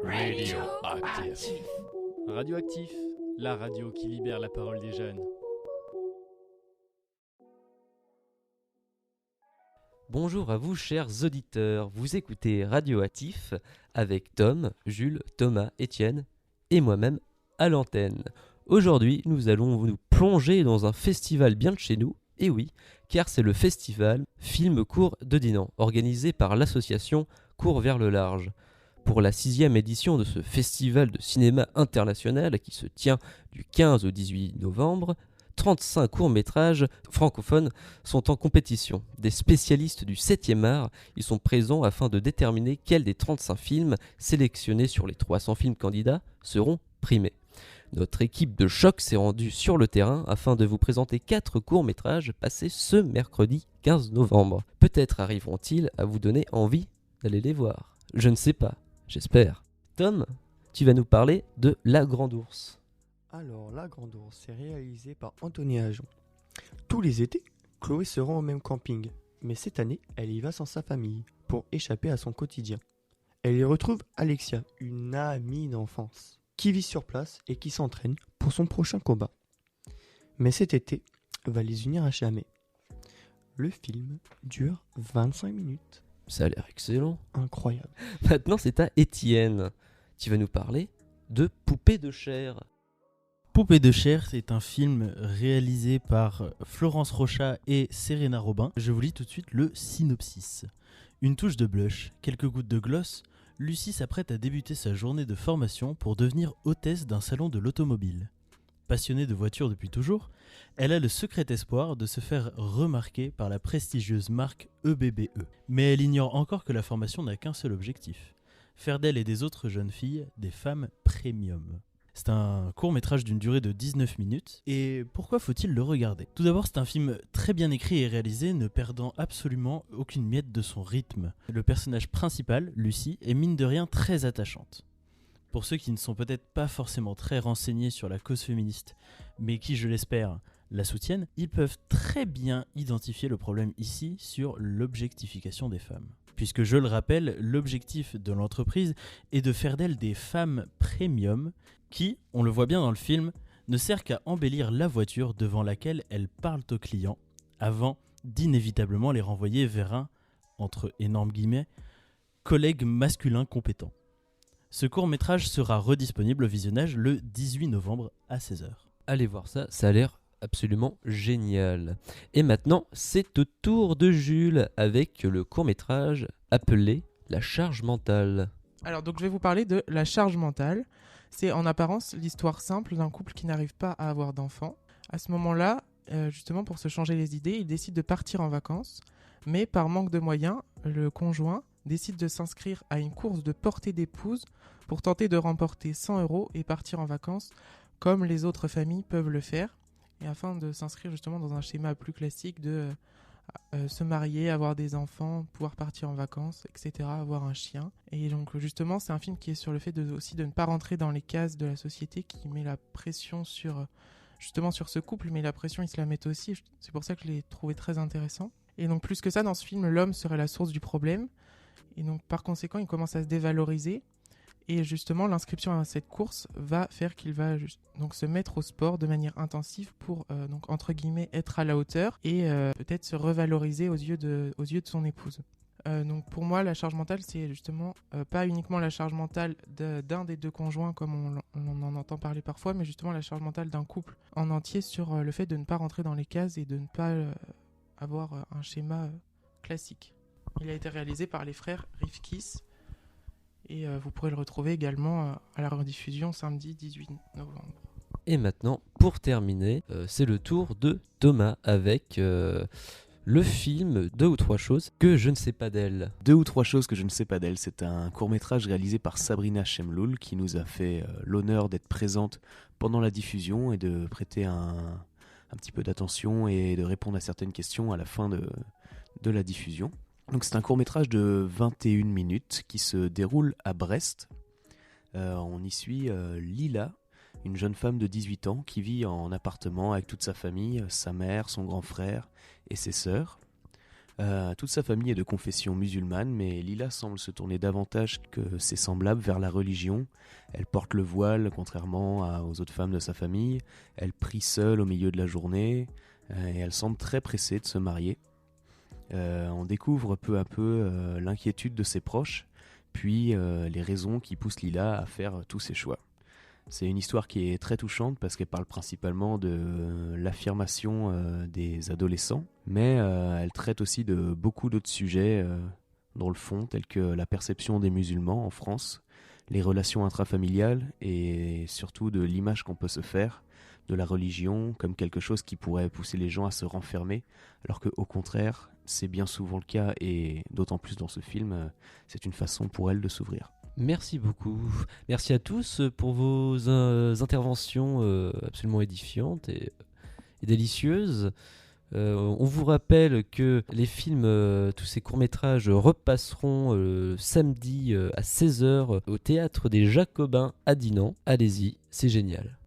Radioactif. Radioactif, la radio qui libère la parole des jeunes. Bonjour à vous chers auditeurs, vous écoutez Radioactif avec Tom, Jules, Thomas, Étienne et moi-même à l'antenne. Aujourd'hui, nous allons nous plonger dans un festival bien de chez nous, et oui, car c'est le festival Film Court de Dinan, organisé par l'association Court vers le large. Pour la 6e édition de ce festival de cinéma international qui se tient du 15 au 18 novembre, 35 courts-métrages francophones sont en compétition. Des spécialistes du 7e art, ils sont présents afin de déterminer quels des 35 films sélectionnés sur les 300 films candidats seront primés. Notre équipe de choc s'est rendue sur le terrain afin de vous présenter 4 courts-métrages passés ce mercredi 15 novembre. Peut-être arriveront-ils à vous donner envie d'aller les voir. Je ne sais pas, j'espère. Tom, tu vas nous parler de La Grande Ourse. Alors, La Grande Ourse est réalisée par Anthony Ajon. Tous les étés, Chloé se rend au même camping, mais cette année, elle y va sans sa famille, pour échapper à son quotidien. Elle y retrouve Alexia, une amie d'enfance, qui vit sur place et qui s'entraîne pour son prochain combat. Mais cet été va les unir à jamais. Le film dure 25 minutes. Ça a l'air excellent. Incroyable. Maintenant, c'est à Étienne. Tu vas nous parler de Poupée de chair. Poupée de chair, c'est un film réalisé par Florence Rocha et Serena Robin. Je vous lis tout de suite le synopsis. Une touche de blush, quelques gouttes de gloss, Lucie s'apprête à débuter sa journée de formation pour devenir hôtesse d'un salon de l'automobile. Passionnée de voitures depuis toujours, elle a le secret espoir de se faire remarquer par la prestigieuse marque EBBE. Mais elle ignore encore que la formation n'a qu'un seul objectif, faire d'elle et des autres jeunes filles des femmes premium. C'est un court-métrage d'une durée de 19 minutes. Et pourquoi faut-il le regarder ? Tout d'abord, c'est un film très bien écrit et réalisé, ne perdant absolument aucune miette de son rythme. Le personnage principal, Lucie, est mine de rien très attachante. Pour ceux qui ne sont peut-être pas forcément très renseignés sur la cause féministe, mais qui, je l'espère, la soutiennent, ils peuvent très bien identifier le problème ici sur l'objectification des femmes. Puisque, je le rappelle, l'objectif de l'entreprise est de faire d'elles des femmes premium qui, on le voit bien dans le film, ne sert qu'à embellir la voiture devant laquelle elles parlent aux clients avant d'inévitablement les renvoyer vers un, entre énormes guillemets, collègue masculin compétent. Ce court-métrage sera redisponible au visionnage le 18 novembre à 16h. Allez voir ça, ça a l'air absolument génial. Et maintenant, c'est au tour de Jules avec le court-métrage appelé La charge mentale. Alors donc je vais vous parler de La charge mentale. C'est en apparence l'histoire simple d'un couple qui n'arrive pas à avoir d'enfants. À ce moment-là, justement pour se changer les idées, ils décident de partir en vacances. Mais par manque de moyens, le conjoint décide de s'inscrire à une course de portée d'épouse pour tenter de remporter 100 € et partir en vacances comme les autres familles peuvent le faire. Et afin de s'inscrire justement dans un schéma plus classique de se marier, avoir des enfants, pouvoir partir en vacances, etc., avoir un chien. Et donc justement, c'est un film qui est sur le fait aussi de ne pas rentrer dans les cases de la société qui met la pression sur ce couple, mais la pression, ils se la mettent aussi. C'est pour ça que je l'ai trouvé très intéressant. Et donc plus que ça, dans ce film, l'homme serait la source du problème. Et donc par conséquent, il commence à se dévaloriser. Et justement, l'inscription à cette course va faire qu'il va donc se mettre au sport de manière intensive pour, donc, entre guillemets, être à la hauteur et peut-être se revaloriser aux yeux de son épouse. Donc pour moi, la charge mentale, c'est justement pas uniquement la charge mentale d'un des deux conjoints, comme on en entend parler parfois, mais justement la charge mentale d'un couple en entier sur le fait de ne pas rentrer dans les cases et de ne pas avoir un schéma classique. Il a été réalisé par les frères Rifkis. Et vous pourrez le retrouver également à la rediffusion samedi 18 novembre. Et maintenant, pour terminer, c'est le tour de Thomas avec le film 2 ou 3 choses que je ne sais pas d'elle. 2 ou 3 choses que je ne sais pas d'elle, c'est un court-métrage réalisé par Sabrina Chemloul qui nous a fait l'honneur d'être présente pendant la diffusion et de prêter un petit peu d'attention et de répondre à certaines questions à la fin de la diffusion. Donc c'est un court-métrage de 21 minutes qui se déroule à Brest. On y suit Lila, une jeune femme de 18 ans qui vit en appartement avec toute sa famille, sa mère, son grand frère et ses sœurs. Toute sa famille est de confession musulmane, mais Lila semble se tourner davantage que ses semblables vers la religion. Elle porte le voile, contrairement aux autres femmes de sa famille. Elle prie seule au milieu de la journée, et elle semble très pressée de se marier. On découvre peu à peu l'inquiétude de ses proches, puis les raisons qui poussent Lila à faire tous ses choix. C'est une histoire qui est très touchante parce qu'elle parle principalement de l'affirmation des adolescents, mais elle traite aussi de beaucoup d'autres sujets dans le fond, tels que la perception des musulmans en France, les relations intrafamiliales et surtout de l'image qu'on peut se faire de la religion comme quelque chose qui pourrait pousser les gens à se renfermer, alors qu'au contraire, c'est bien souvent le cas, et d'autant plus dans ce film, c'est une façon pour elle de s'ouvrir. Merci beaucoup. Merci à tous pour vos interventions absolument édifiantes et délicieuses. On vous rappelle que les films, tous ces courts-métrages repasseront samedi à 16h au Théâtre des Jacobins à Dinan. Allez-y, c'est génial.